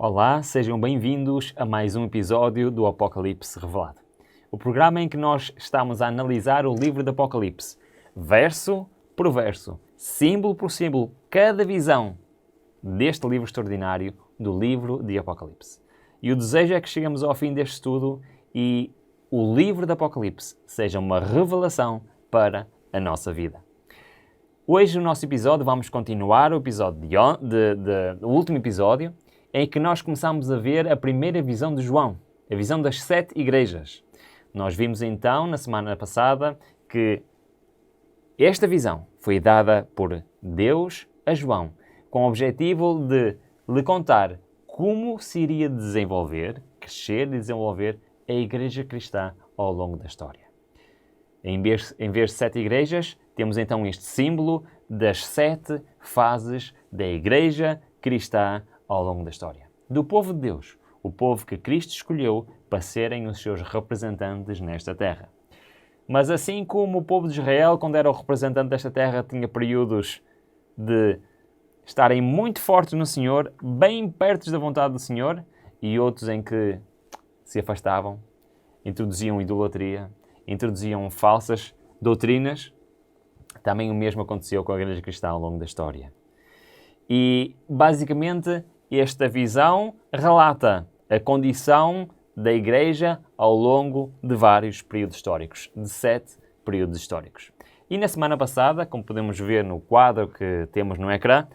Olá, sejam bem-vindos a mais um episódio do Apocalipse Revelado. O programa em que nós estamos a analisar o livro do Apocalipse, verso por verso, símbolo por símbolo, cada visão deste livro extraordinário do livro de Apocalipse. E o desejo é que cheguemos ao fim deste estudo e o livro do Apocalipse seja uma revelação para a nossa vida. Hoje, no nosso episódio, vamos continuar o episódio o último episódio, em que nós começamos a ver a primeira visão de João, a visão das 7 igrejas. Nós vimos então, na semana passada, que esta visão foi dada por Deus a João, com o objetivo de lhe contar como se iria desenvolver, crescer e desenvolver a igreja cristã ao longo da história. Em vez de 7 igrejas, temos então este símbolo das 7 fases da igreja cristã ao longo da história. Do povo de Deus, o povo que Cristo escolheu para serem os seus representantes nesta terra. Mas assim como o povo de Israel, quando era o representante desta terra, tinha períodos de estarem muito fortes no Senhor, bem perto da vontade do Senhor, e outros em que se afastavam, introduziam idolatria, introduziam falsas doutrinas, também o mesmo aconteceu com a igreja cristã ao longo da história. E, basicamente, esta visão relata a condição da igreja ao longo de vários períodos históricos, de 7 períodos históricos. E na semana passada, como podemos ver no quadro que temos no ecrã,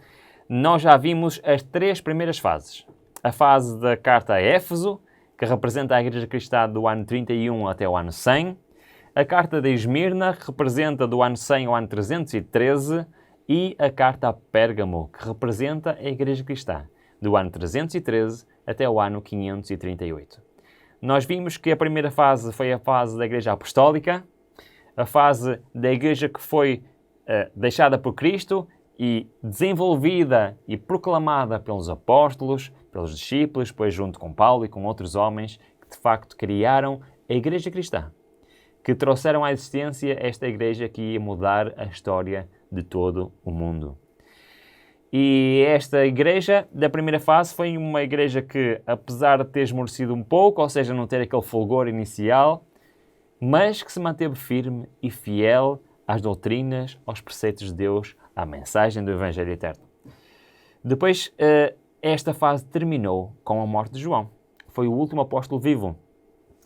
nós já vimos as 3 primeiras fases. A fase da carta a Éfeso, que representa a igreja cristã do ano 31 até o ano 100. A carta de Esmirna, que representa do ano 100 ao ano 313. E a carta a Pérgamo, que representa a igreja cristã do ano 313 até o ano 538. Nós vimos que a primeira fase foi a fase da igreja apostólica, a fase da igreja que foi deixada por Cristo e desenvolvida e proclamada pelos apóstolos, pelos discípulos, depois junto com Paulo e com outros homens que de facto criaram a igreja cristã, que trouxeram à existência esta igreja que ia mudar a história de todo o mundo. E esta igreja da primeira fase foi uma igreja que, apesar de ter esmorecido um pouco, ou seja, não ter aquele fulgor inicial, mas que se manteve firme e fiel às doutrinas, aos preceitos de Deus, à mensagem do Evangelho Eterno. Depois, esta fase terminou com a morte de João. Foi o último apóstolo vivo.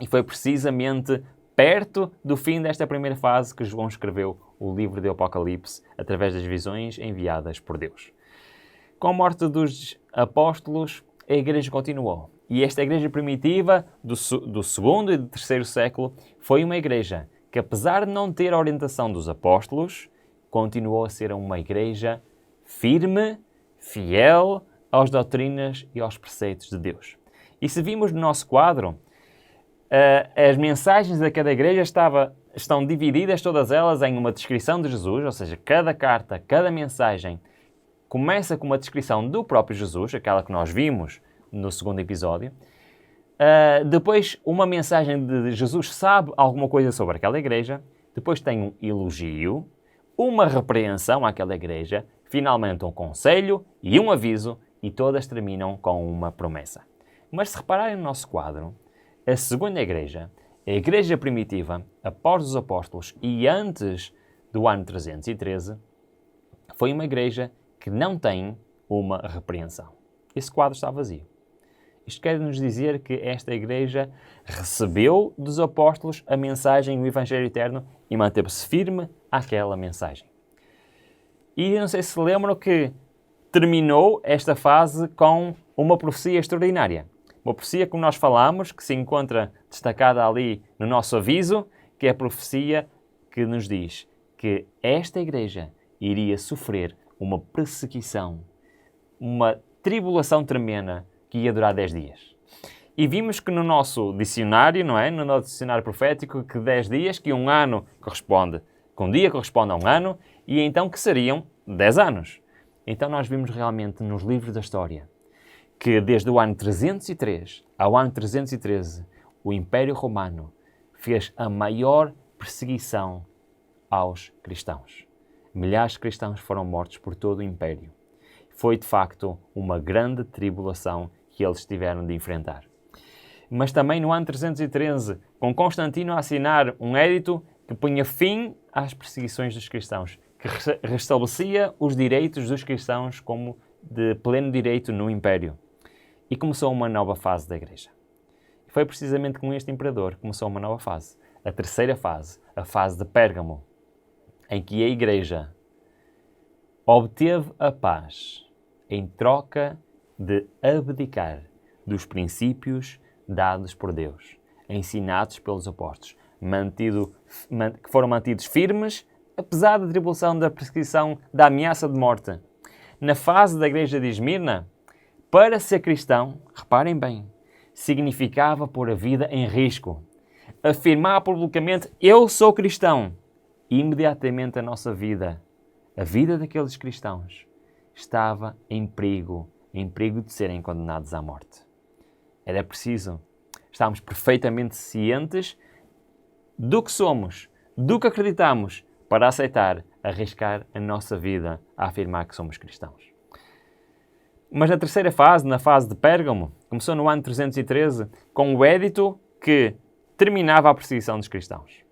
E foi precisamente perto do fim desta primeira fase que João escreveu o livro do Apocalipse através das visões enviadas por Deus. Com a morte dos apóstolos, a igreja continuou. E esta igreja primitiva do segundo e do terceiro século foi uma igreja que, apesar de não ter a orientação dos apóstolos, continuou a ser uma igreja firme, fiel às doutrinas e aos preceitos de Deus. E se vimos no nosso quadro, as mensagens da cada igreja estão divididas todas elas em uma descrição de Jesus, ou seja, cada carta, cada mensagem começa com uma descrição do próprio Jesus, aquela que nós vimos no segundo episódio. Depois, uma mensagem de Jesus sabe alguma coisa sobre aquela igreja. Depois tem um elogio, uma repreensão àquela igreja, finalmente um conselho e um aviso, e todas terminam com uma promessa. Mas se repararem no nosso quadro, a segunda igreja, a igreja primitiva, após os apóstolos e antes do ano 313, foi uma igreja que não tem uma repreensão. Esse quadro está vazio. Isto quer nos dizer que esta igreja recebeu dos apóstolos a mensagem do Evangelho Eterno e manteve-se firme àquela mensagem. E não sei se lembram que terminou esta fase com uma profecia extraordinária. Uma profecia, como nós falámos, que se encontra destacada ali no nosso aviso, que é a profecia que nos diz que esta igreja iria sofrer uma perseguição, uma tribulação tremenda que ia durar 10 dias. E vimos que no nosso dicionário, não é? No nosso dicionário profético, que 10 dias, que um ano corresponde, que um dia corresponde a um ano, e então que seriam 10 anos. Então nós vimos realmente nos livros da história que desde o ano 303 ao ano 313, o Império Romano fez a maior perseguição aos cristãos. Milhares de cristãos foram mortos por todo o Império. Foi, de facto, uma grande tribulação que eles tiveram de enfrentar. Mas também no ano 313, com Constantino a assinar um édito que punha fim às perseguições dos cristãos, que restabelecia os direitos dos cristãos como de pleno direito no Império. E começou uma nova fase da Igreja. Foi precisamente com este imperador que começou uma nova fase. A terceira fase, a fase de Pérgamo, em que a Igreja obteve a paz em troca de abdicar dos princípios dados por Deus, ensinados pelos apóstolos, que foram mantidos firmes, apesar da tribulação, da perseguição, da ameaça de morte. Na fase da Igreja de Esmirna, para ser cristão, reparem bem, significava pôr a vida em risco. Afirmar publicamente, eu sou cristão. Imediatamente a nossa vida, a vida daqueles cristãos, estava em perigo de serem condenados à morte. Era preciso estarmos perfeitamente cientes do que somos, do que acreditamos, para aceitar, arriscar a nossa vida a afirmar que somos cristãos. Mas na terceira fase, na fase de Pérgamo, começou no ano 313, com o édito que terminava a perseguição dos cristãos.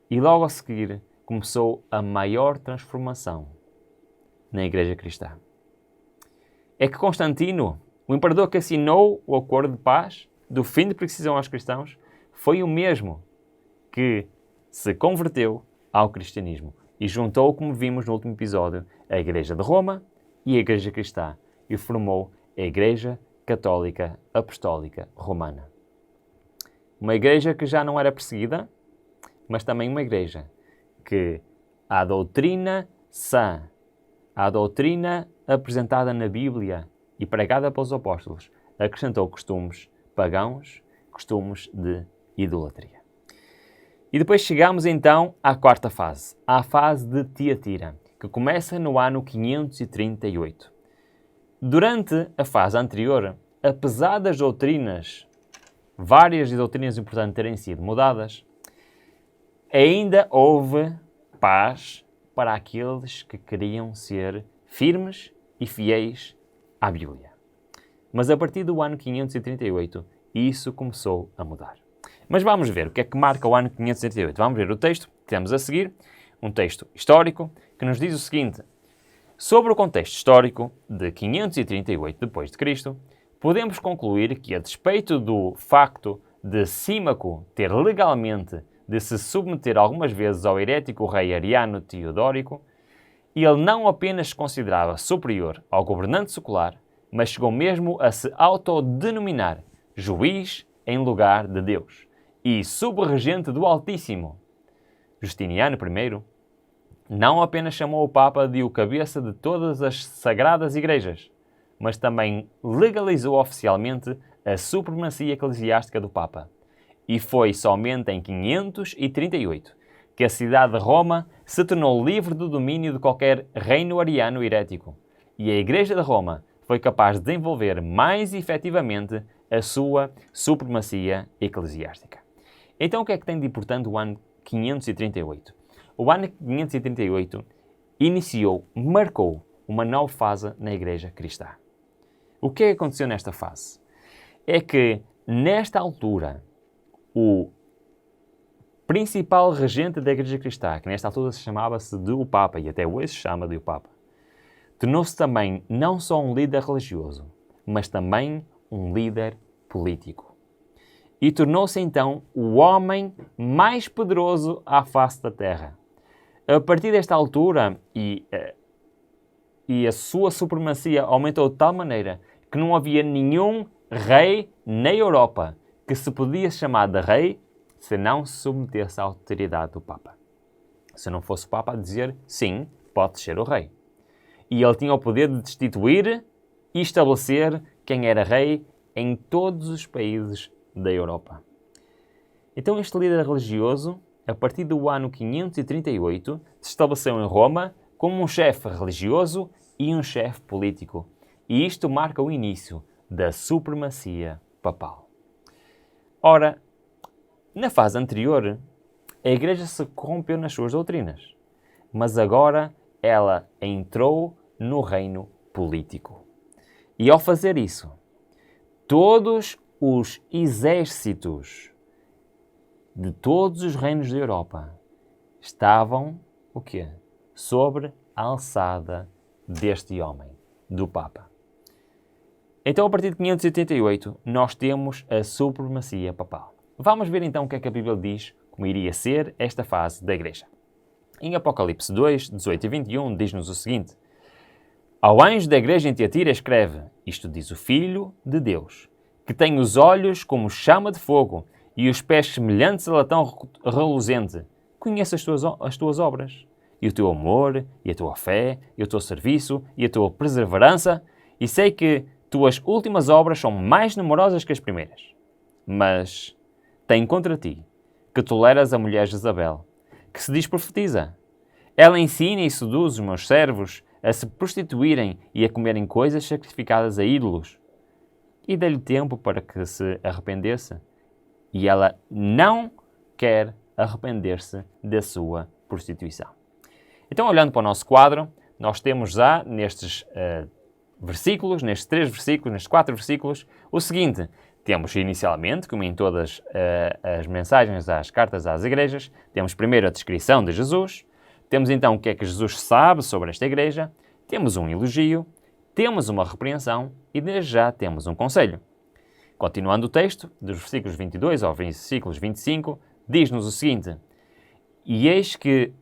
E logo a seguir começou a maior transformação na Igreja Cristã. É que Constantino, o imperador que assinou o acordo de paz do fim de perseguição aos cristãos, foi o mesmo que se converteu ao cristianismo e juntou, como vimos no último episódio, a Igreja de Roma e a Igreja Cristã e formou a Igreja Católica Apostólica Romana. Uma igreja que já não era perseguida, mas também uma igreja que a doutrina sã, a doutrina apresentada na Bíblia e pregada pelos apóstolos, acrescentou costumes pagãos, costumes de idolatria. E depois chegamos então à quarta fase, à fase de Tiatira, que começa no ano 538. Durante a fase anterior, apesar das doutrinas, várias doutrinas importantes terem sido mudadas, ainda houve paz para aqueles que queriam ser firmes e fiéis à Bíblia. Mas a partir do ano 538, isso começou a mudar. Mas vamos ver o que é que marca o ano 538. Vamos ver o texto que temos a seguir, um texto histórico, que nos diz o seguinte: sobre o contexto histórico de 538 d.C., podemos concluir que, a despeito do facto de Símaco ter legalmente de se submeter algumas vezes ao herético rei Ariano Teodórico, ele não apenas se considerava superior ao governante secular, mas chegou mesmo a se autodenominar juiz em lugar de Deus e subregente do Altíssimo. Justiniano I não apenas chamou o Papa de o cabeça de todas as sagradas igrejas, mas também legalizou oficialmente a supremacia eclesiástica do Papa. E foi somente em 538 que a cidade de Roma se tornou livre do domínio de qualquer reino ariano herético, e a Igreja de Roma foi capaz de desenvolver mais efetivamente a sua supremacia eclesiástica. Então o que é que tem de importante o ano 538? O ano 538 marcou uma nova fase na Igreja Cristã. O que é que aconteceu nesta fase? É que, nesta altura, o principal regente da Igreja Cristã, que nesta altura se chamava-se de o Papa, e até hoje se chama de o Papa, tornou-se também não só um líder religioso, mas também um líder político. E tornou-se então o homem mais poderoso à face da terra. A partir desta altura, e a sua supremacia aumentou de tal maneira que não havia nenhum rei na Europa que se podia chamar de rei se não se submetesse à autoridade do Papa. Se não fosse o Papa a dizer, sim, pode ser o rei. E ele tinha o poder de destituir e estabelecer quem era rei em todos os países da Europa. Então este líder religioso, a partir do ano 538, se estabeleceu em Roma como um chefe religioso e um chefe político. E isto marca o início da supremacia papal. Ora, na fase anterior, a Igreja se corrompeu nas suas doutrinas, mas agora ela entrou no reino político. E ao fazer isso, todos os exércitos de todos os reinos da Europa estavam, o quê? Sobre a alçada deste homem, do Papa. Então, a partir de 588, nós temos a supremacia papal. Vamos ver então o que é que a Bíblia diz, como iria ser esta fase da Igreja. Em Apocalipse 2, 18 e 21, diz-nos o seguinte: Ao anjo da igreja em Tiatira escreve, isto diz o Filho de Deus, que tem os olhos como chama de fogo e os pés semelhantes a latão reluzente. Conheço as tuas obras, e o teu amor, e a tua fé, e o teu serviço, e a tua perseverança, e sei que tuas últimas obras são mais numerosas que as primeiras. Mas tenho contra ti que toleras a mulher Jezabel, que se diz profetiza. Ela ensina e seduz os meus servos a se prostituírem e a comerem coisas sacrificadas a ídolos. E dei-lhe tempo para que se arrependesse. E ela não quer arrepender-se da sua prostituição. Então, olhando para o nosso quadro, nós temos já nestes versículos, nestes 3 versículos, nestes 4 versículos, o seguinte: temos inicialmente, como em todas as mensagens às cartas às igrejas, temos primeiro a descrição de Jesus, temos então o que é que Jesus sabe sobre esta igreja, temos um elogio, temos uma repreensão e desde já temos um conselho. Continuando o texto, dos versículos 22 ao versículos 25, diz-nos o seguinte: E eis que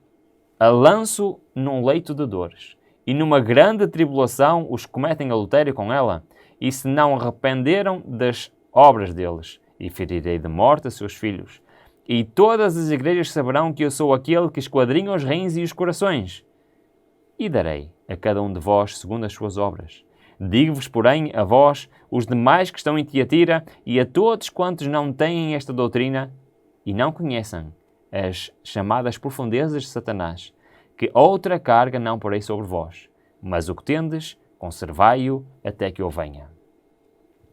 a lanço num leito de dores, e numa grande tribulação os que cometem adultério com ela, e se não arrependeram das obras deles, e ferirei de morte a seus filhos. E todas as igrejas saberão que eu sou aquele que esquadrinha os reins e os corações. E darei a cada um de vós segundo as suas obras. Digo-vos, porém, a vós, os demais que estão em Tiatira, e a todos quantos não têm esta doutrina, e não conhecem as chamadas profundezas de Satanás, que outra carga não porei sobre vós, mas o que tendes, conservai-o até que eu venha.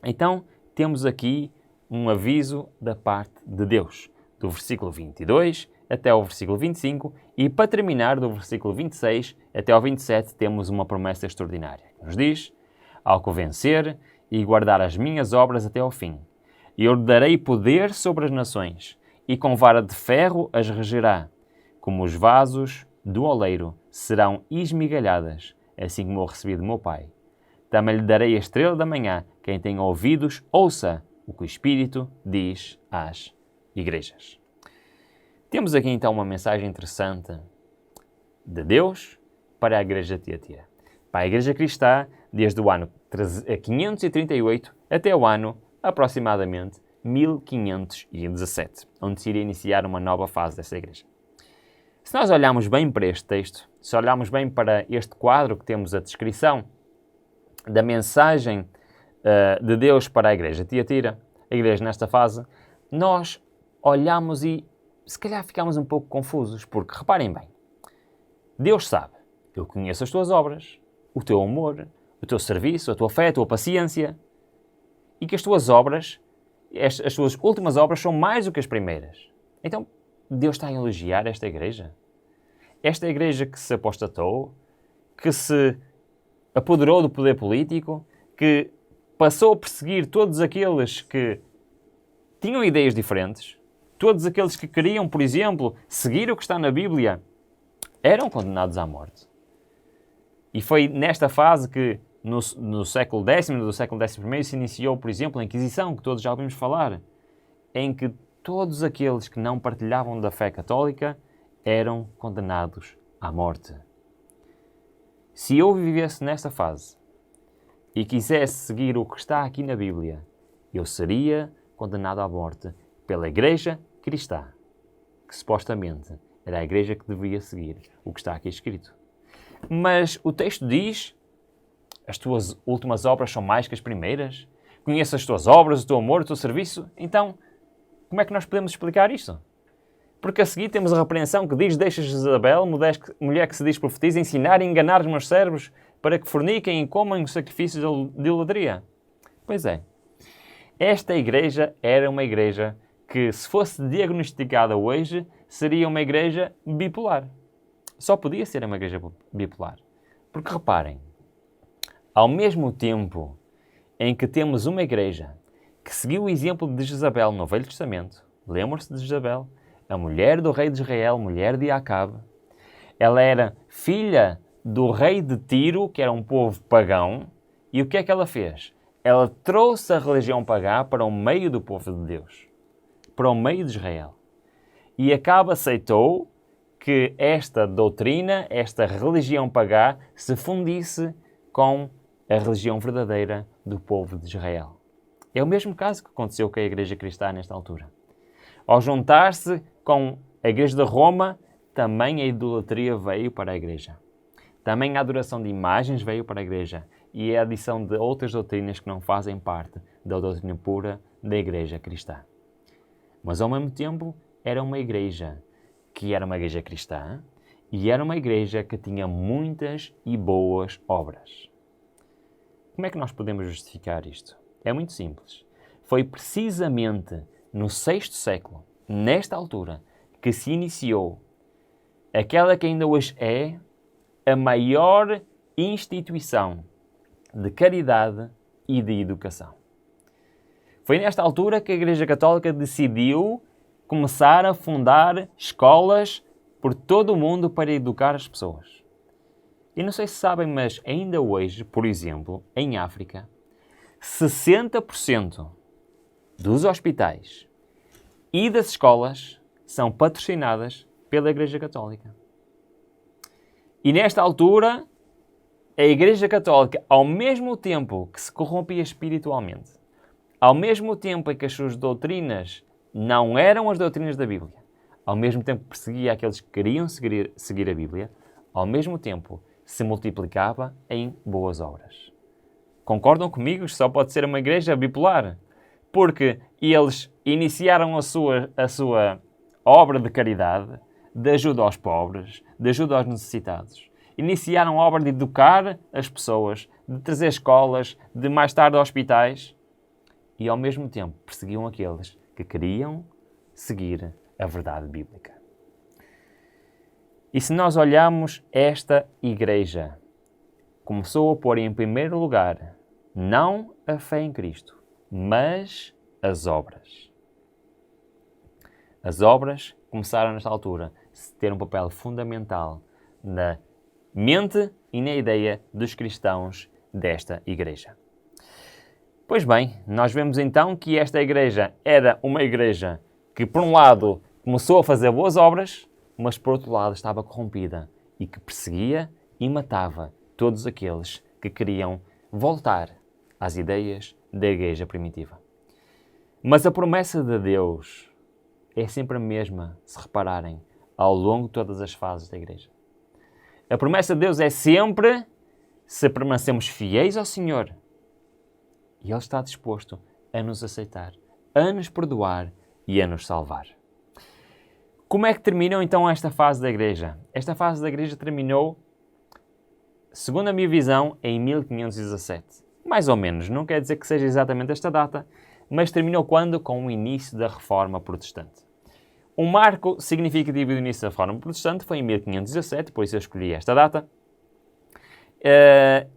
Então, temos aqui um aviso da parte de Deus, do versículo 22 até ao versículo 25, e para terminar, do versículo 26 até ao 27, temos uma promessa extraordinária. Nos diz: Ao que vencer e guardar as minhas obras até ao fim, eu lhe darei poder sobre as nações, e com vara de ferro as regerá, como os vasos do oleiro serão esmigalhadas, assim como eu recebi do meu Pai. Também lhe darei a estrela da manhã. Quem tem ouvidos, ouça o que o Espírito diz às igrejas. Temos aqui então uma mensagem interessante de Deus para a igreja de Tiatira. Para a igreja cristã, desde o ano 538 até o ano aproximadamente 1517, onde se iria iniciar uma nova fase dessa igreja. Se nós olharmos bem para este texto, se olharmos bem para este quadro que temos a descrição da mensagem de Deus para a igreja de Tiatira, a igreja nesta fase, nós olhamos e se calhar ficamos um pouco confusos, porque reparem bem, Deus sabe, eu conheço as tuas obras, o teu amor, o teu serviço, a tua fé, a tua paciência, e que as tuas obras, as tuas últimas obras são mais do que as primeiras. Então, Deus está a elogiar esta igreja? Esta igreja que se apostatou, que se apoderou do poder político, que passou a perseguir todos aqueles que tinham ideias diferentes, todos aqueles que queriam, por exemplo, seguir o que está na Bíblia, eram condenados à morte. E foi nesta fase que, no século X, no século XI, se iniciou, por exemplo, a Inquisição, que todos já ouvimos falar, em que todos aqueles que não partilhavam da fé católica eram condenados à morte. Se eu vivesse nesta fase e quisesse seguir o que está aqui na Bíblia, eu seria condenado à morte pela igreja cristã, que supostamente era a igreja que devia seguir o que está aqui escrito. Mas o texto diz: as tuas últimas obras são mais que as primeiras. Conheço as tuas obras, o teu amor, o teu serviço. Então, como é que nós podemos explicar isto? Porque a seguir temos a repreensão que diz: deixa Jezabel, mulher que se diz profetiza, ensinar e enganar os meus servos para que forniquem e comam os sacrifícios de idolatria. Pois é. Esta igreja era uma igreja que, se fosse diagnosticada hoje, seria uma igreja bipolar. Só podia ser uma igreja bipolar. Porque reparem, ao mesmo tempo em que temos uma igreja que seguiu o exemplo de Jezabel no Velho Testamento. Lembram-se de Jezabel? A mulher do rei de Israel, mulher de Acabe. Ela era filha do rei de Tiro, que era um povo pagão. E o que é que ela fez? Ela trouxe a religião pagã para o meio do povo de Deus, para o meio de Israel. E Acabe aceitou que esta doutrina, esta religião pagã, se fundisse com a religião verdadeira do povo de Israel. É o mesmo caso que aconteceu com a Igreja Cristã nesta altura. Ao juntar-se com a Igreja de Roma, também a idolatria veio para a Igreja. Também a adoração de imagens veio para a Igreja e a adição de outras doutrinas que não fazem parte da doutrina pura da Igreja Cristã. Mas ao mesmo tempo era uma igreja que era uma igreja cristã e era uma igreja que tinha muitas e boas obras. Como é que nós podemos justificar isto? É muito simples. Foi precisamente no 6º século, nesta altura, que se iniciou aquela que ainda hoje é a maior instituição de caridade e de educação. Foi nesta altura que a Igreja Católica decidiu começar a fundar escolas por todo o mundo para educar as pessoas. E não sei se sabem, mas ainda hoje, por exemplo, em África, 60% dos hospitais e das escolas são patrocinadas pela Igreja Católica. E nesta altura, a Igreja Católica, ao mesmo tempo que se corrompia espiritualmente, ao mesmo tempo em que as suas doutrinas não eram as doutrinas da Bíblia, ao mesmo tempo que perseguia aqueles que queriam seguir a Bíblia, ao mesmo tempo se multiplicava em boas obras. Concordam comigo? Isto só pode ser uma igreja bipolar, porque eles iniciaram a sua obra de caridade, de ajuda aos pobres, de ajuda aos necessitados. Iniciaram a obra de educar as pessoas, de trazer escolas, de mais tarde hospitais, e ao mesmo tempo perseguiam aqueles que queriam seguir a verdade bíblica. E se nós olharmos esta igreja, começou a pôr em primeiro lugar não a fé em Cristo, mas as obras. As obras começaram nesta altura a ter um papel fundamental na mente e na ideia dos cristãos desta igreja. Pois bem, nós vemos então que esta igreja era uma igreja que, por um lado, começou a fazer boas obras, mas, por outro lado, estava corrompida e que perseguia e matava todos aqueles que queriam voltar às ideias da igreja primitiva. Mas a promessa de Deus é sempre a mesma, se repararem, ao longo de todas as fases da igreja. A promessa de Deus é sempre, se permanecemos fiéis ao Senhor, e Ele está disposto a nos aceitar, a nos perdoar e a nos salvar. Como é que terminou então esta fase da igreja? Esta fase da igreja terminou, segundo a minha visão, em 1517. Mais ou menos, não quer dizer que seja exatamente esta data, mas terminou quando? Com o início da Reforma Protestante. Um marco significativo do início da Reforma Protestante foi em 1517, por isso eu escolhi esta data.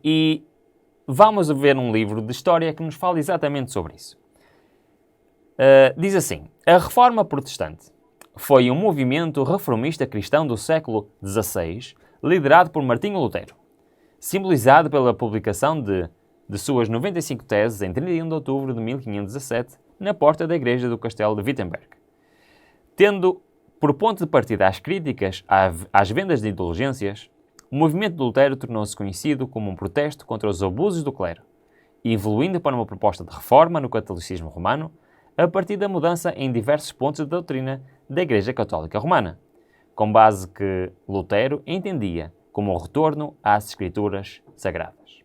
E vamos ver um livro de história que nos fala exatamente sobre isso. Diz assim: a Reforma Protestante foi um movimento reformista cristão do século XVI, liderado por Martinho Lutero, simbolizado pela publicação de suas 95 teses em 31 de outubro de 1517, na porta da igreja do castelo de Wittenberg. Tendo por ponto de partida as críticas às vendas de indulgências, o movimento de Lutero tornou-se conhecido como um protesto contra os abusos do clero, evoluindo para uma proposta de reforma no catolicismo romano, a partir da mudança em diversos pontos da doutrina da Igreja Católica Romana, com base que Lutero entendia como o retorno às Escrituras Sagradas.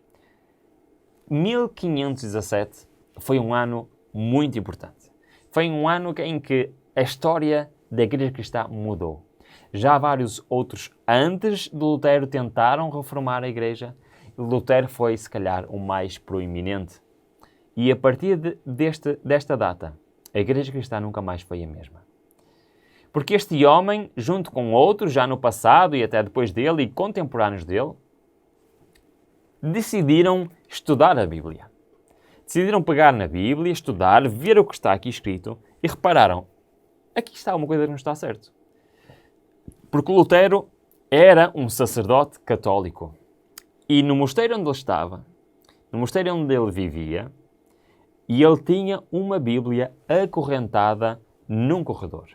1517 foi um ano muito importante. Foi um ano em que a história da Igreja Cristã mudou. Já vários outros antes de Lutero tentaram reformar a Igreja. Lutero foi, se calhar, o mais proeminente. E a partir desta data, a Igreja Cristã nunca mais foi a mesma. Porque este homem, junto com outros, já no passado e até depois dele e contemporâneos dele, decidiram estudar a Bíblia. decidiram pegar na Bíblia, estudar, ver o que está aqui escrito e repararam, aqui está uma coisa que não está certo. Porque Lutero era um sacerdote católico e no mosteiro onde ele estava, no mosteiro onde ele vivia, e ele tinha uma Bíblia acorrentada num corredor.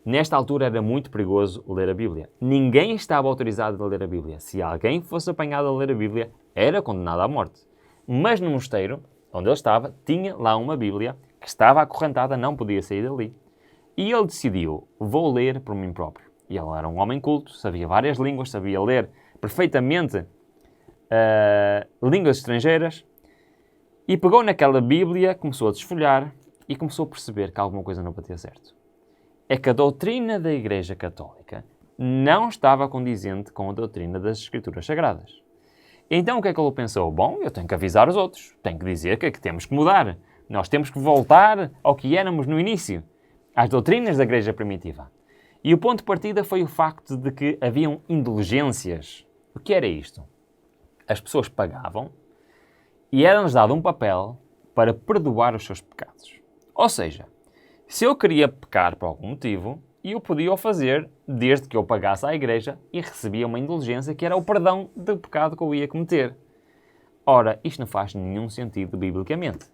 Nesta altura era muito perigoso ler a Bíblia. Ninguém estava autorizado a ler a Bíblia. Se alguém fosse apanhado a ler a Bíblia, era condenado à morte. Mas no mosteiro, onde ele estava, tinha lá uma Bíblia que estava acorrentada, não podia sair dali. E ele decidiu, vou ler por mim próprio. E ele era um homem culto, sabia várias línguas, sabia ler perfeitamente línguas estrangeiras. E pegou naquela Bíblia, começou a desfolhar e começou a perceber que alguma coisa não batia certo. É que a doutrina da Igreja Católica não estava condizente com a doutrina das Escrituras Sagradas. Então o que é que ele pensou? Bom, eu tenho que avisar os outros, tenho que dizer que temos que mudar. Nós temos que voltar ao que éramos no início, às doutrinas da Igreja Primitiva. E o ponto de partida foi o facto de que haviam indulgências. O que era isto? As pessoas pagavam e era-nos dado um papel para perdoar os seus pecados. Ou seja, se eu queria pecar por algum motivo, eu podia o fazer desde que eu pagasse à igreja e recebia uma indulgência que era o perdão do pecado que eu ia cometer. Ora, isto não faz nenhum sentido biblicamente.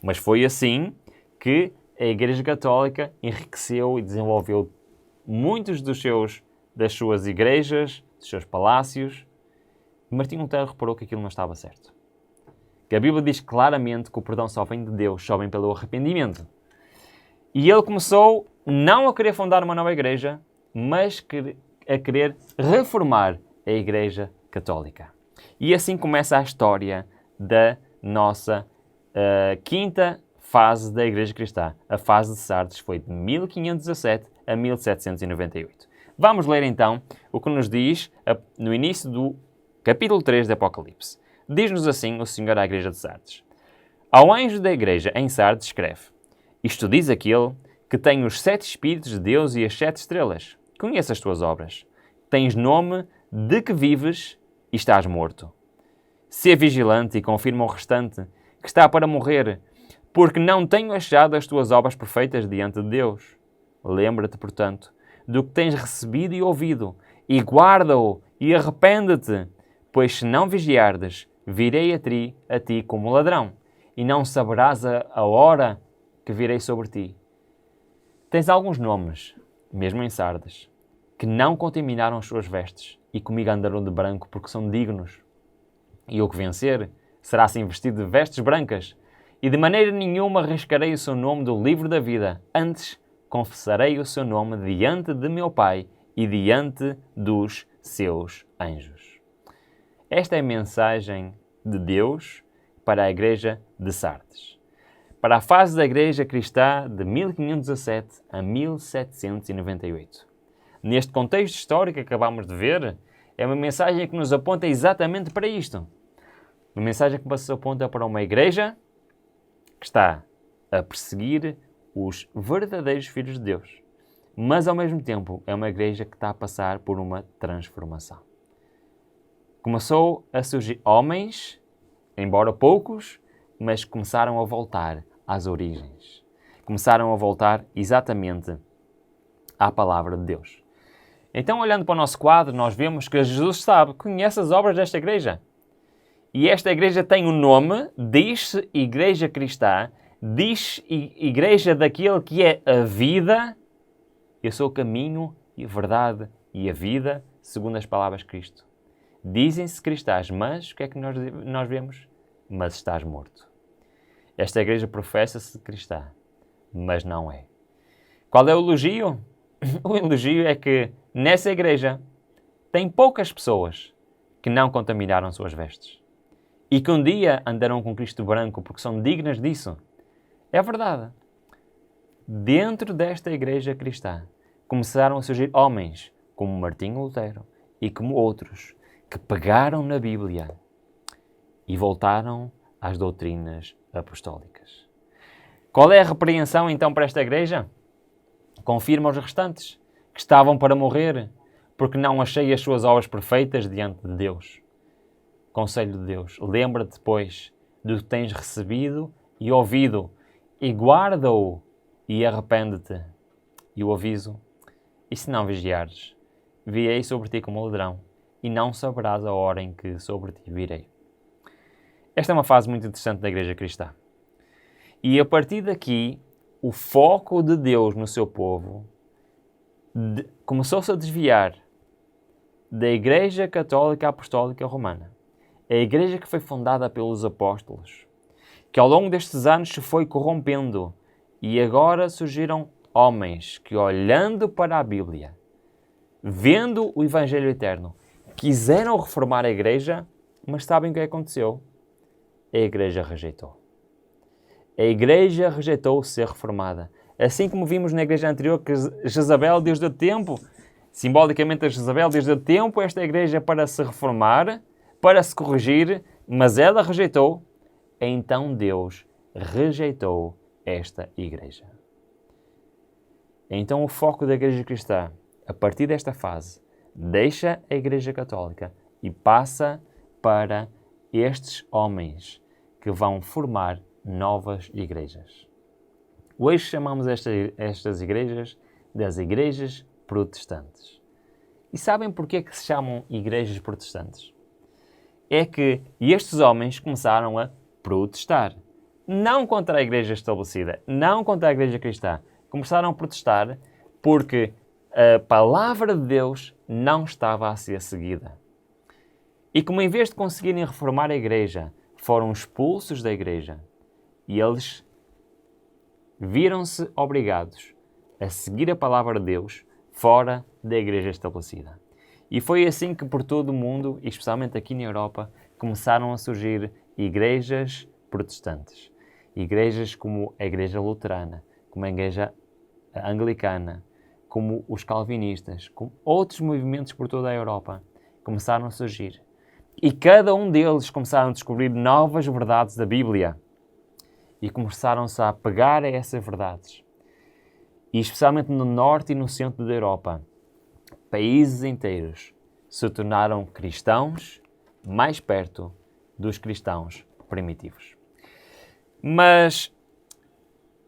Mas foi assim que a Igreja Católica enriqueceu e desenvolveu muitos das suas igrejas, dos seus palácios. Martinho Lutero reparou que aquilo não estava certo. Que a Bíblia diz claramente que o perdão só vem de Deus, só vem pelo arrependimento. E ele começou não a querer fundar uma nova igreja, mas a querer reformar a Igreja Católica. E assim começa a história da nossa quinta fase da Igreja Cristã. A fase de Sardes foi de 1517 a 1798. Vamos ler então o que nos diz no início do capítulo 3 de Apocalipse. Diz-nos assim o Senhor à Igreja de Sardes. Ao anjo da Igreja em Sardes escreve: Isto diz aquele que tem os 7 Espíritos de Deus e as 7 estrelas. Conhece as tuas obras. Tens nome de que vives e estás morto. Sê vigilante e confirma o restante, que está para morrer, porque não tenho achado as tuas obras perfeitas diante de Deus. Lembra-te, portanto, do que tens recebido e ouvido, e guarda-o e arrepende-te, pois se não vigiardes, virei a ti como ladrão, e não saberás a hora que virei sobre ti. Tens alguns nomes, mesmo em Sardes, que não contaminaram as suas vestes, e comigo andaram de branco porque são dignos. E o que vencer será assim vestido de vestes brancas, e de maneira nenhuma arriscarei o seu nome do livro da vida, antes confessarei o seu nome diante de meu Pai e diante dos seus anjos. Esta é a mensagem de Deus para a Igreja de Sardes. Para a fase da Igreja Cristã de 1517 a 1798. Neste contexto histórico que acabamos de ver, é uma mensagem que nos aponta exatamente para isto. Uma mensagem que nos aponta para uma Igreja que está a perseguir os verdadeiros filhos de Deus. Mas, ao mesmo tempo, é uma Igreja que está a passar por uma transformação. Começou a surgir homens, embora poucos, mas começaram a voltar às origens. Começaram a voltar exatamente à palavra de Deus. Então, olhando para o nosso quadro, nós vemos que Jesus conhece as obras desta igreja. E esta igreja tem o nome, diz-se Igreja Cristã, diz Igreja daquele que é a vida. Eu sou o caminho e a verdade e a vida, segundo as palavras de Cristo. Dizem-se cristãs, mas o que é que nós vemos? Mas estás morto. Esta igreja professa-se cristã, mas não é. Qual é o elogio? O elogio é que nessa igreja tem poucas pessoas que não contaminaram suas vestes e que um dia andarão com Cristo branco porque são dignas disso. É verdade. Dentro desta igreja cristã começaram a surgir homens como Martinho Lutero e como outros que pegaram na Bíblia e voltaram às doutrinas apostólicas. Qual é a repreensão então para esta igreja? Confirma os restantes que estavam para morrer porque não achei as suas obras perfeitas diante de Deus. Conselho de Deus, lembra-te, pois, do que tens recebido e ouvido, e guarda-o e arrepende-te. E o aviso: e se não vigiares, virei sobre ti como ladrão, e não saberás a hora em que sobre ti virei. Esta é uma fase muito interessante da Igreja Cristã. E a partir daqui, o foco de Deus no seu povo começou-se a desviar da Igreja Católica Apostólica Romana. A Igreja que foi fundada pelos apóstolos, que ao longo destes anos se foi corrompendo, e agora surgiram homens que, olhando para a Bíblia, vendo o Evangelho Eterno, quiseram reformar a Igreja, mas sabem o que aconteceu? A Igreja rejeitou. A Igreja rejeitou ser reformada. Assim como vimos na Igreja anterior que Jezabel, Deus deu tempo, simbolicamente a Jezabel, Deus deu tempo a esta Igreja para se reformar, para se corrigir, mas ela rejeitou, então Deus rejeitou esta Igreja. Então o foco da Igreja Cristã, a partir desta fase, deixa a Igreja Católica e passa para estes homens que vão formar novas igrejas. Hoje chamamos estas igrejas das igrejas protestantes. E sabem porquê que se chamam igrejas protestantes? É que estes homens começaram a protestar. Não contra a igreja estabelecida, não contra a igreja cristã. Começaram a protestar porque a palavra de Deus não estava a ser seguida. E como em vez de conseguirem reformar a igreja, foram expulsos da igreja, e eles viram-se obrigados a seguir a palavra de Deus fora da igreja estabelecida. E foi assim que por todo o mundo, e especialmente aqui na Europa, começaram a surgir igrejas protestantes. Igrejas como a Igreja Luterana, como a Igreja Anglicana, como os Calvinistas, como outros movimentos por toda a Europa, começaram a surgir. E cada um deles começaram a descobrir novas verdades da Bíblia. E começaram-se a apegar a essas verdades. E especialmente no norte e no centro da Europa, países inteiros se tornaram cristãos mais perto dos cristãos primitivos. Mas,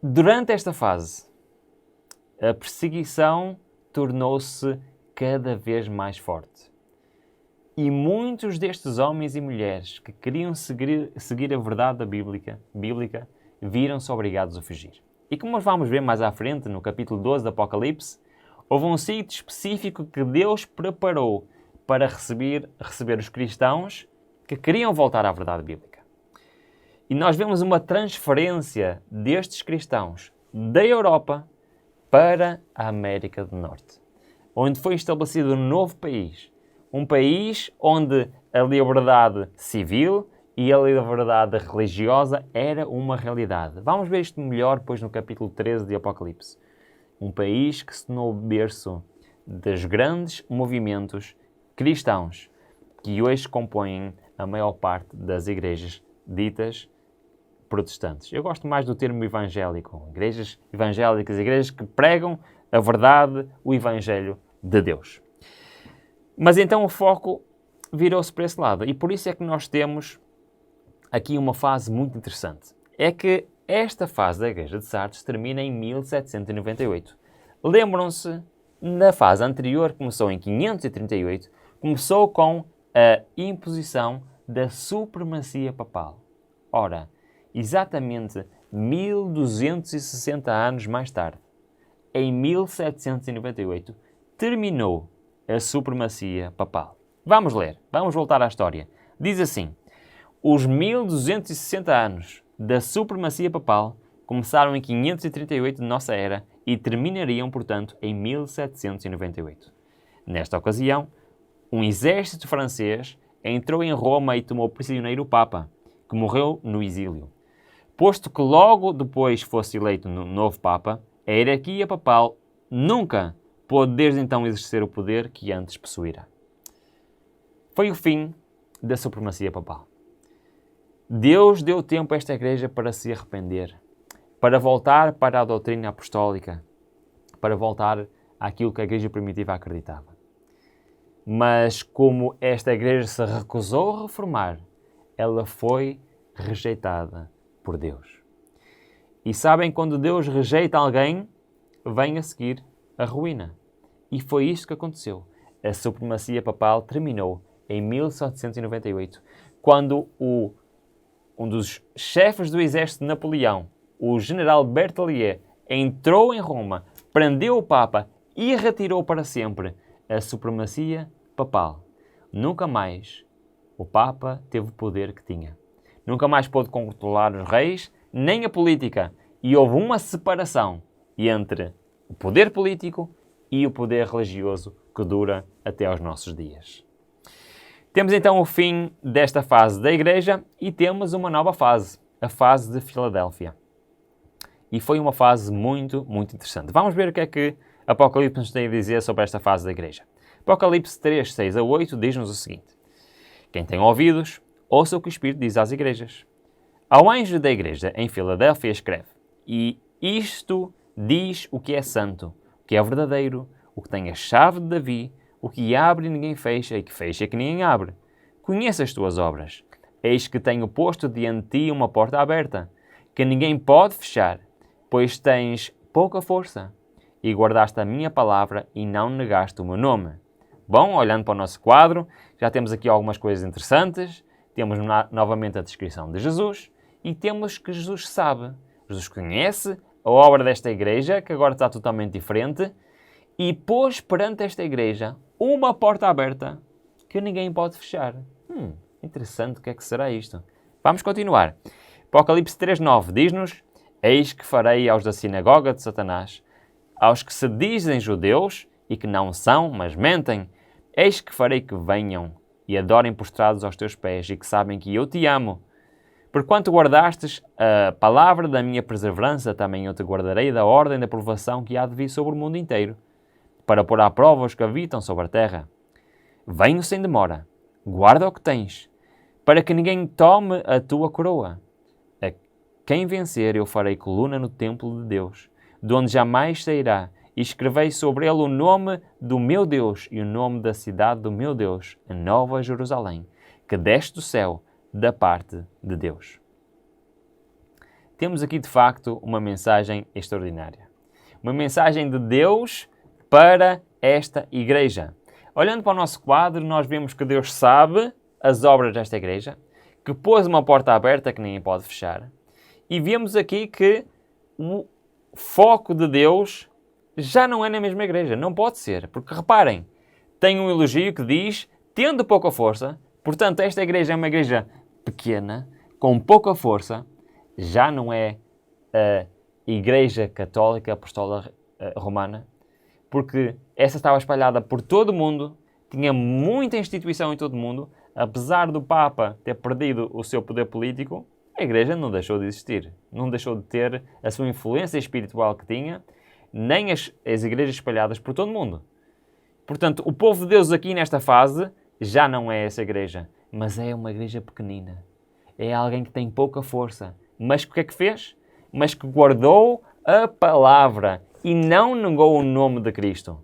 durante esta fase, a perseguição tornou-se cada vez mais forte. E muitos destes homens e mulheres que queriam seguir a verdade da bíblica viram-se obrigados a fugir. E como vamos ver mais à frente, no capítulo 12 do Apocalipse, houve um sítio específico que Deus preparou para receber os cristãos que queriam voltar à verdade bíblica. E nós vemos uma transferência destes cristãos da Europa para a América do Norte, onde foi estabelecido um novo país. Um país onde a liberdade civil e a liberdade religiosa era uma realidade. Vamos ver isto melhor depois no capítulo 13 de Apocalipse. Um país que se tornou berço dos grandes movimentos cristãos que hoje compõem a maior parte das igrejas ditas protestantes. Eu gosto mais do termo evangélico. Igrejas evangélicas, igrejas que pregam a verdade, o Evangelho de Deus. Mas então o foco virou-se para esse lado. E por isso é que nós temos aqui uma fase muito interessante. É que esta fase da Igreja de Sardes termina em 1798. Lembram-se, na fase anterior, começou em 538, começou com a imposição da supremacia papal. Ora, exatamente 1260 anos mais tarde, em 1798, terminou a supremacia papal. Vamos ler, vamos voltar à história. Diz assim: os 1260 anos da supremacia papal começaram em 538 de nossa era e terminariam, portanto, em 1798. Nesta ocasião, um exército francês entrou em Roma e tomou prisioneiro o Papa, que morreu no exílio. Posto que logo depois fosse eleito no novo Papa, a hierarquia papal nunca pôde desde então exercer o poder que antes possuíra. Foi o fim da supremacia papal. Deus deu tempo a esta igreja para se arrepender, para voltar para a doutrina apostólica, para voltar àquilo que a igreja primitiva acreditava. Mas como esta igreja se recusou a reformar, ela foi rejeitada por Deus. E sabem, quando Deus rejeita alguém, vem a seguir a ruína. E foi isto que aconteceu. A supremacia papal terminou em 1798, quando um dos chefes do exército de Napoleão, o general Berthier, entrou em Roma, prendeu o Papa e retirou para sempre a supremacia papal. Nunca mais o Papa teve o poder que tinha. Nunca mais pôde controlar os reis, nem a política. E houve uma separação entre o poder político e o poder religioso que dura até aos nossos dias. Temos então o fim desta fase da Igreja e temos uma nova fase, a fase de Filadélfia. E foi uma fase muito, muito interessante. Vamos ver o que é que Apocalipse nos tem a dizer sobre esta fase da Igreja. Apocalipse 3, 6 a 8 diz-nos o seguinte: quem tem ouvidos, ouça o que o Espírito diz às igrejas. Ao anjo da igreja em Filadélfia escreve: e isto diz o que é santo, o que é verdadeiro, o que tem a chave de Davi, o que abre e ninguém fecha, e que fecha que ninguém abre. Conheça as tuas obras. Eis que tenho posto diante de ti uma porta aberta, que ninguém pode fechar, pois tens pouca força, e guardaste a minha palavra e não negaste o meu nome. Bom, olhando para o nosso quadro, já temos aqui algumas coisas interessantes. Temos novamente a descrição de Jesus e temos que Jesus sabe. Jesus conhece a obra desta igreja, que agora está totalmente diferente, e pôs perante esta igreja uma porta aberta que ninguém pode fechar. Interessante, o que é que será isto? Vamos continuar. Apocalipse 3.9 diz-nos: eis que farei aos da sinagoga de Satanás, aos que se dizem judeus e que não são, mas mentem, eis que farei que venham e adorem prostrados aos teus pés e que sabem que eu te amo. Porquanto guardastes a palavra da minha perseverança, também eu te guardarei da ordem da provação que há de vir sobre o mundo inteiro, para pôr à prova os que habitam sobre a terra. Venho sem demora, guarda o que tens, para que ninguém tome a tua coroa. A quem vencer eu farei coluna no templo de Deus, de onde jamais sairá, e escrevei sobre ele o nome do meu Deus e o nome da cidade do meu Deus, a Nova Jerusalém, que desce do céu da parte de Deus. Temos aqui, de facto, uma mensagem extraordinária. Uma mensagem de Deus para esta igreja. Olhando para o nosso quadro, nós vemos que Deus sabe as obras desta igreja, que pôs uma porta aberta que ninguém pode fechar, e vemos aqui que o foco de Deus já não é na mesma igreja. Não pode ser. Porque, reparem, tem um elogio que diz, tendo pouca força, portanto, esta igreja é uma igreja pequena, com pouca força, já não é a Igreja Católica Apostólica Romana, porque essa estava espalhada por todo o mundo, tinha muita instituição em todo o mundo, apesar do Papa ter perdido o seu poder político, a igreja não deixou de existir, não deixou de ter a sua influência espiritual que tinha, nem as igrejas espalhadas por todo o mundo. Portanto, o povo de Deus aqui nesta fase já não é essa igreja, mas é uma igreja pequenina. É alguém que tem pouca força. Mas o que é que fez? Mas que guardou a palavra e não negou o nome de Cristo.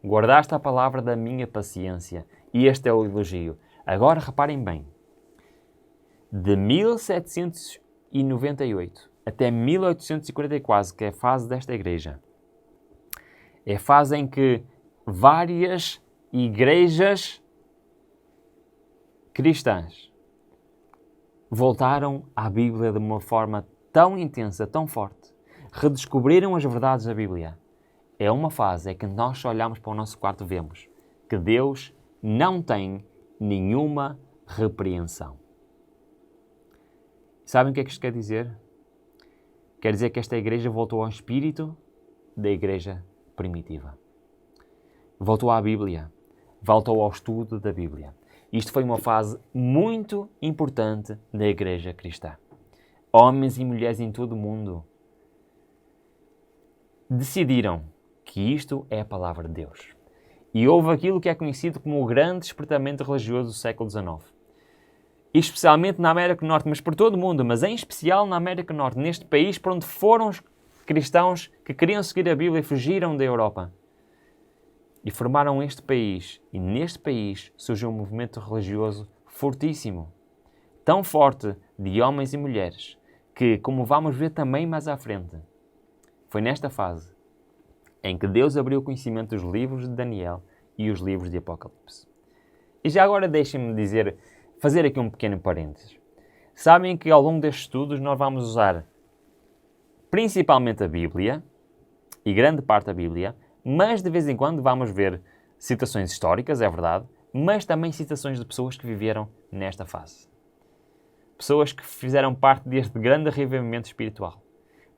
Guardaste a palavra da minha paciência. E este é o elogio. Agora reparem bem. De 1798 até 1844, que é a fase desta igreja, é a fase em que várias igrejas cristãs voltaram à Bíblia de uma forma tão intensa, tão forte, redescobriram as verdades da Bíblia. É uma fase em que nós olhamos para o nosso quarto e vemos que Deus não tem nenhuma repreensão. Sabem o que é que isto quer dizer? Quer dizer que esta igreja voltou ao espírito da igreja primitiva. Voltou à Bíblia. Voltou ao estudo da Bíblia. Isto foi uma fase muito importante da igreja cristã. Homens e mulheres em todo o mundo decidiram que isto é a palavra de Deus. E houve aquilo que é conhecido como o grande despertamento religioso do século XIX. Especialmente na América do Norte, mas por todo o mundo, mas em especial na América do Norte, neste país por onde foram os cristãos que queriam seguir a Bíblia e fugiram da Europa. E formaram este país. E neste país surgiu um movimento religioso fortíssimo. tão forte de homens e mulheres que, como vamos ver também mais à frente, foi nesta fase em que Deus abriu o conhecimento dos livros de Daniel e os livros de Apocalipse. E já agora deixem-me fazer aqui um pequeno parênteses. Sabem que ao longo destes estudos nós vamos usar principalmente a Bíblia, e grande parte da Bíblia, mas de vez em quando vamos ver citações históricas, é verdade, mas também citações de pessoas que viveram nesta fase. Pessoas que fizeram parte deste grande revivimento espiritual.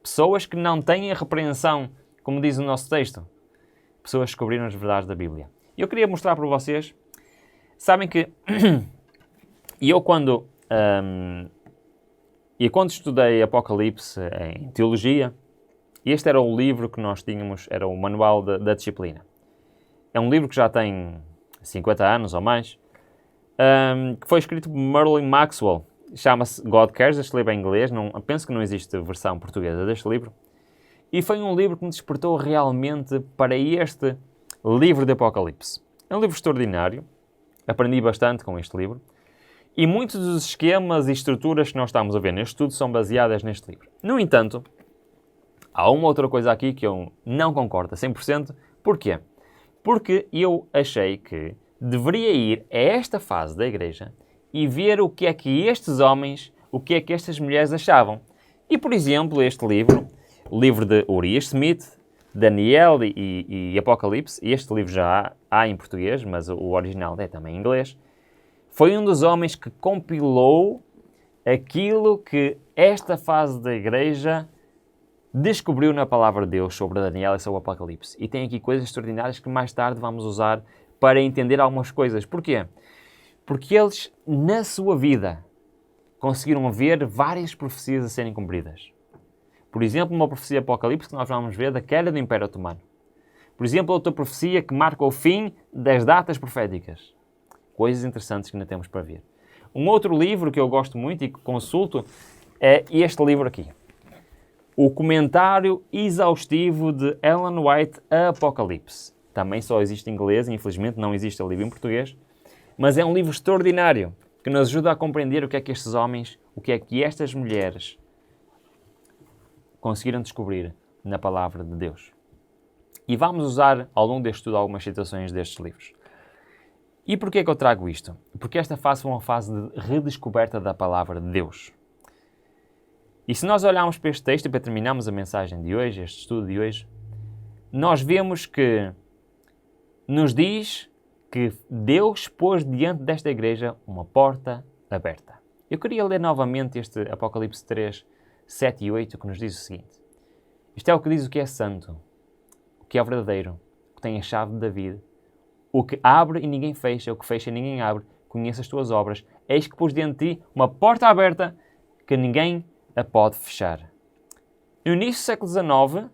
Pessoas que não têm a repreensão, como diz o nosso texto. Pessoas que descobriram as verdades da Bíblia. Eu queria mostrar para vocês, sabem que eu quando estudei Apocalipse em Teologia, este era o livro que nós tínhamos, era o Manual da Disciplina. É um livro que já tem 50 anos ou mais, que foi escrito por Merlin Maxwell. Chama-se God Cares, este livro é em inglês, penso que não existe versão portuguesa deste livro. E foi um livro que me despertou realmente para este livro de Apocalipse. É um livro extraordinário, aprendi bastante com este livro. E muitos dos esquemas e estruturas que nós estamos a ver neste estudo são baseadas neste livro. No entanto, há uma outra coisa aqui que eu não concordo a 100%. Porquê? Porque eu achei que deveria ir a esta fase da igreja e ver o que é que estes homens, o que é que estas mulheres achavam. E, por exemplo, este livro, o livro de Urias Smith, Daniel e Apocalipse, este livro já há em português, mas o original é também em inglês, foi um dos homens que compilou aquilo que esta fase da igreja descobriu na palavra de Deus sobre Daniel e sobre o Apocalipse. E tem aqui coisas extraordinárias que mais tarde vamos usar para entender algumas coisas. Porquê? Porque eles, na sua vida, conseguiram ver várias profecias a serem cumpridas. Por exemplo, uma profecia de Apocalipse que nós vamos ver da queda do Império Otomano. Por exemplo, outra profecia que marca o fim das datas proféticas. Coisas interessantes que ainda temos para ver. Um outro livro que eu gosto muito e que consulto é este livro aqui. O Comentário Exaustivo de Ellen White a Apocalipse. Também só existe em inglês, infelizmente não existe o livro em português. Mas é um livro extraordinário que nos ajuda a compreender o que é que estes homens, o que é que estas mulheres conseguiram descobrir na palavra de Deus. E vamos usar ao longo deste estudo algumas citações destes livros. E porquê é que eu trago isto? Porque esta fase foi uma fase de redescoberta da palavra de Deus. E se nós olharmos para este texto, e para terminarmos a mensagem de hoje, este estudo de hoje, nós vemos que nos diz que Deus pôs diante desta igreja uma porta aberta. Eu queria ler novamente este Apocalipse 3, 7 e 8, que nos diz o seguinte. Isto é o que diz o que é santo, o que é verdadeiro, o que tem a chave de David, o que abre e ninguém fecha, o que fecha e ninguém abre, conhece as tuas obras. Eis que pôs diante de ti uma porta aberta que ninguém a pode fechar. No início do século XIX,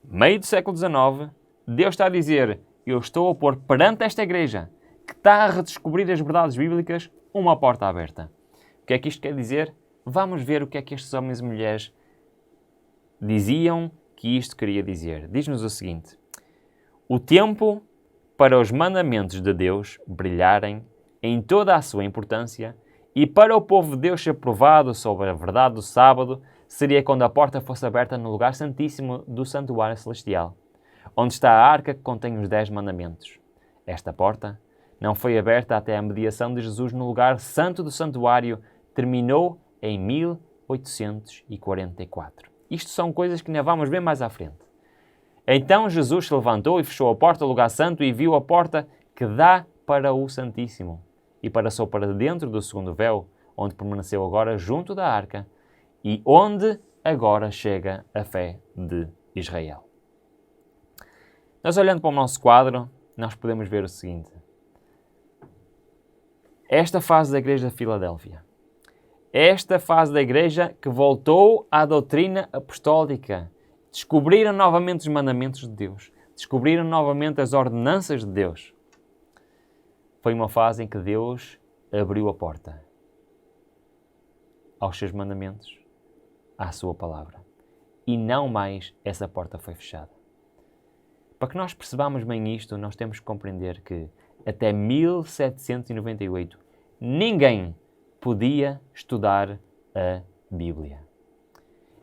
meio do século XIX, Deus está a dizer, eu estou a pôr perante esta igreja, que está a redescobrir as verdades bíblicas, uma porta aberta. O que é que isto quer dizer? Vamos ver o que é que estes homens e mulheres diziam que isto queria dizer. Diz-nos o seguinte. O tempo para os mandamentos de Deus brilharem em toda a sua importância e para o povo de Deus ser provado sobre a verdade do sábado seria quando a porta fosse aberta no lugar santíssimo do santuário celestial, onde está a arca que contém os 10 mandamentos. Esta porta não foi aberta até a mediação de Jesus no lugar santo do santuário, terminou em 1844. Isto são coisas que ainda vamos ver mais à frente. Então Jesus se levantou e fechou a porta do lugar santo e viu a porta que dá para o Santíssimo e passou para dentro do segundo véu, onde permaneceu agora junto da arca e onde agora chega a fé de Israel. Nós olhando para o nosso quadro, nós podemos ver o seguinte. Esta fase da igreja de Filadélfia, esta fase da igreja que voltou à doutrina apostólica, descobriram novamente os mandamentos de Deus, descobriram novamente as ordenanças de Deus. Foi uma fase em que Deus abriu a porta aos seus mandamentos, à sua palavra. E não mais essa porta foi fechada. Para que nós percebamos bem isto, nós temos que compreender que até 1798 ninguém podia estudar a Bíblia.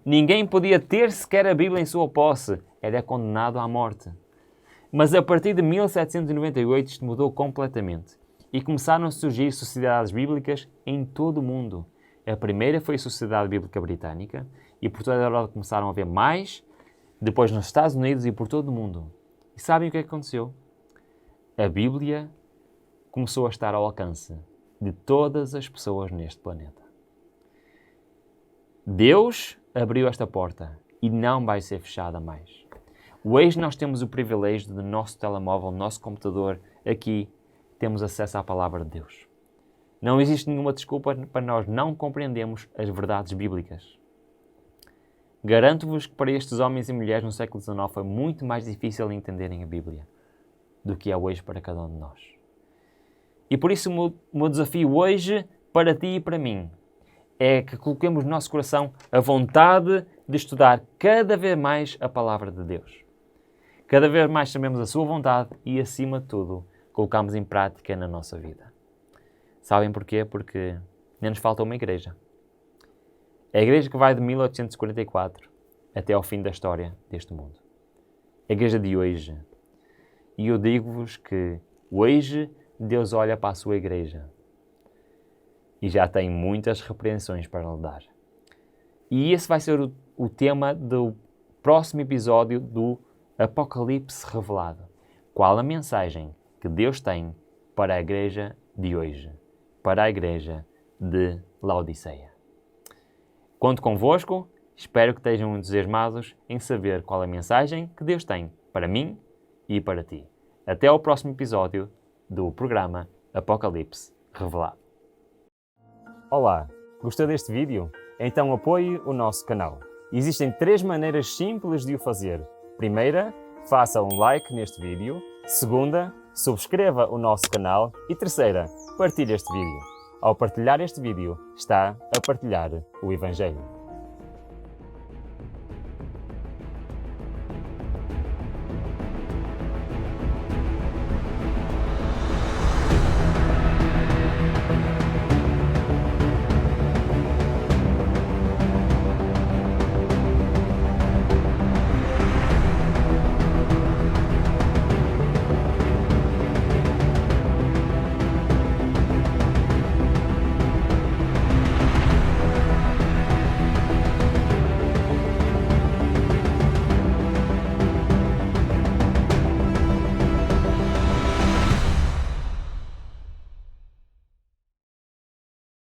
Ninguém podia ter sequer a Bíblia em sua posse. Era condenado à morte. Mas a partir de 1798 isto mudou completamente. E começaram a surgir sociedades bíblicas em todo o mundo. A primeira foi a Sociedade Bíblica Britânica. E por toda a Europa começaram a haver mais. Depois nos Estados Unidos e por todo o mundo. E sabem o que é que aconteceu? A Bíblia começou a estar ao alcance de todas as pessoas neste planeta. Deus abriu esta porta e não vai ser fechada mais. Hoje nós temos o privilégio do nosso telemóvel, nosso computador, aqui temos acesso à palavra de Deus. Não existe nenhuma desculpa para nós não compreendermos as verdades bíblicas. Garanto-vos que para estes homens e mulheres no século XIX foi muito mais difícil entenderem a Bíblia do que é hoje para cada um de nós. E por isso o meu desafio hoje, para ti e para mim, é que coloquemos no nosso coração a vontade de estudar cada vez mais a palavra de Deus. Cada vez mais sabemos a sua vontade e, acima de tudo, colocamos em prática na nossa vida. Sabem porquê? Porque ainda nos falta uma igreja. A igreja que vai de 1844 até ao fim da história deste mundo. A igreja de hoje. E eu digo-vos que hoje Deus olha para a sua igreja e já tem muitas repreensões para lhe dar. E esse vai ser o tema do próximo episódio do Apocalipse Revelado. Qual a mensagem que Deus tem para a igreja de hoje, para a igreja de Laodiceia? Conto convosco, espero que estejam entusiasmados em saber qual a mensagem que Deus tem para mim e para ti. Até ao próximo episódio do programa Apocalipse Revelado. Olá, gostou deste vídeo? Então apoie o nosso canal. Existem 3 maneiras simples de o fazer. Primeira, faça um like neste vídeo. Segunda, subscreva o nosso canal. E terceira, partilhe este vídeo. Ao partilhar este vídeo, está a partilhar o Evangelho.